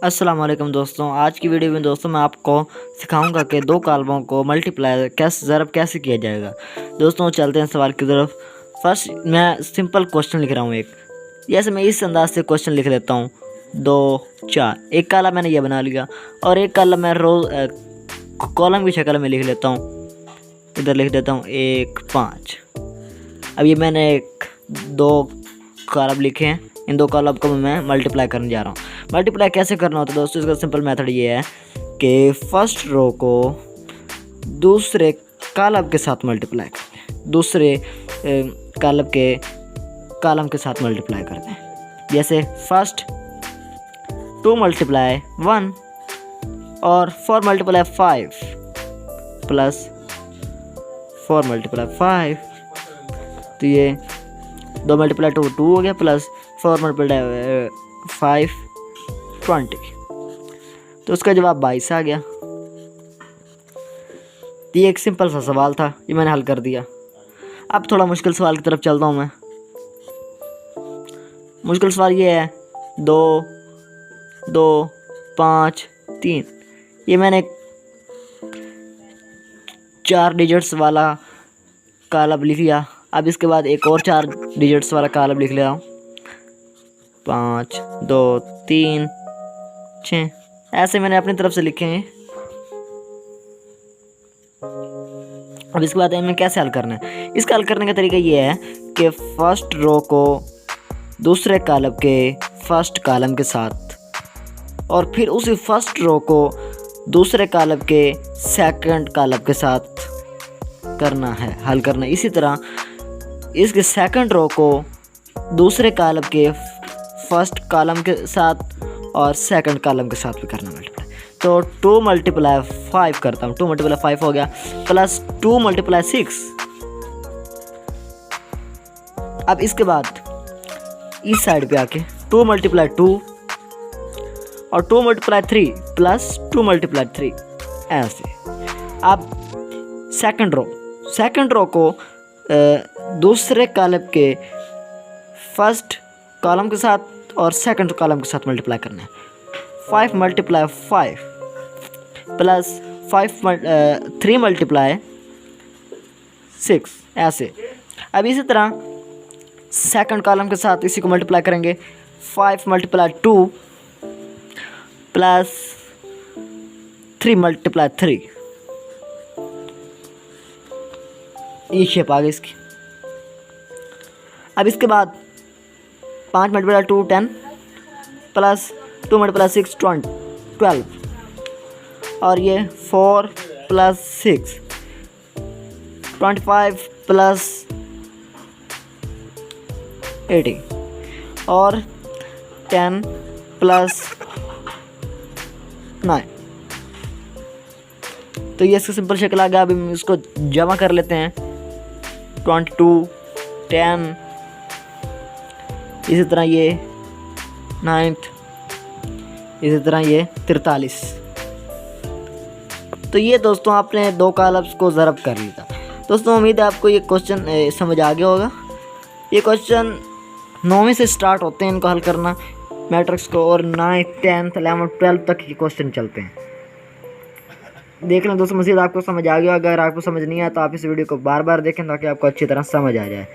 अस्सलाम वालेकुम दोस्तों। आज की वीडियो में दोस्तों मैं आपको सिखाऊंगा कि दो कालमों को मल्टीप्लाई ज़रब कैसे किया जाएगा। दोस्तों चलते हैं सवाल की तरफ। फर्स्ट मैं सिंपल क्वेश्चन लिख रहा हूँ एक, जैसे मैं इस अंदाज से क्वेश्चन लिख लेता हूँ 2 4। एक कालम मैंने ये बना लिया और एक कालम मैं कॉलम की शक्ल में लिख लेता हूँ। इधर लिख देता हूँ 1 5। अब ये मैंने दो कॉलम लिखे हैं, इन दो कॉलम को मैं मल्टीप्लाई करने जा रहा हूँ। मल्टीप्लाई कैसे करना होता है दोस्तों, इसका सिंपल मेथड ये है कि फर्स्ट रो को दूसरे कॉलम के साथ मल्टीप्लाई करते हैं, दूसरे कॉलम के साथ मल्टीप्लाई करते हैं। जैसे फर्स्ट 2 × 1 और 4 × 5 प्लस 4 × 5, तो ये 2 × 2 2 हो गया, प्लस 4 × 5 20, तो उसका जवाब 22 आ गया। ये एक सिंपल सा सवाल था, ये मैंने हल कर दिया। अब थोड़ा मुश्किल सवाल की तरफ चलता हूँ मैं। मुश्किल सवाल ये है 2 2 5 3। ये मैंने 4 डिजिट्स वाला कॉलम लिख लिया। अब इसके बाद एक और 4 डिजिट्स वाला कॉलम लिख लिया, 5 2 3 6। ऐसे मैंने अपनी तरफ से लिखे हैं। अब इसके बाद हमें कैसे हल करना है। इसका हल करने का तरीका ये है कि फर्स्ट रो को दूसरे कॉलम के फर्स्ट कॉलम के साथ और फिर उसी फर्स्ट रो को दूसरे कॉलम के सेकंड कॉलम के साथ करना है, हल करना है। इसी तरह इसके सेकंड रो को दूसरे कॉलम के फर्स्ट कॉलम के साथ और सेकंड कॉलम के साथ भी करना मल्टीप्लाई। तो 2 × 5 करता हूँ, 2 × 5 हो गया, प्लस 2 × 6। अब इसके बाद इस साइड पे आके 2 × 2 और 2 × 3 प्लस 2 × 3 ऐसे। अब सेकंड रो को दूसरे कॉलम के फर्स्ट कॉलम के साथ और सेकंड कॉलम के साथ मल्टीप्लाई करना है। 5 × 5 प्लस 3 × 6 ऐसे। अब इसी तरह सेकंड कॉलम के साथ इसी को मल्टीप्लाई करेंगे। 5 × 2 प्लस 3 × 3, ये शेप आ गई इसकी। अब इसके बाद 5 × 2 10 प्लस 2 × 6 12 और ये 4 + 6 25 प्लस 80 और 10 प्लस 9। तो ये इसका सिंपल शक्ल आ गया। अभी हम इसको जमा कर लेते हैं। 22 10, इसी तरह ये 9th, इसी तरह ये 43। तो ये दोस्तों आपने दो कॉलम्स को ज़रब कर लिया। दोस्तों उम्मीद है आपको ये क्वेश्चन समझ आ गया होगा। ये क्वेश्चन 9वीं से स्टार्ट होते हैं इनको हल करना, मैट्रिक्स को, और 9th 10th 11th 12th तक ये क्वेश्चन चलते हैं। देख लें दोस्तों, मज़ीद आपको समझ आ गया। अगर आपको समझ नहीं आया तो आप इस वीडियो को बार बार देखें ताकि आपको अच्छी तरह समझ आ जाए।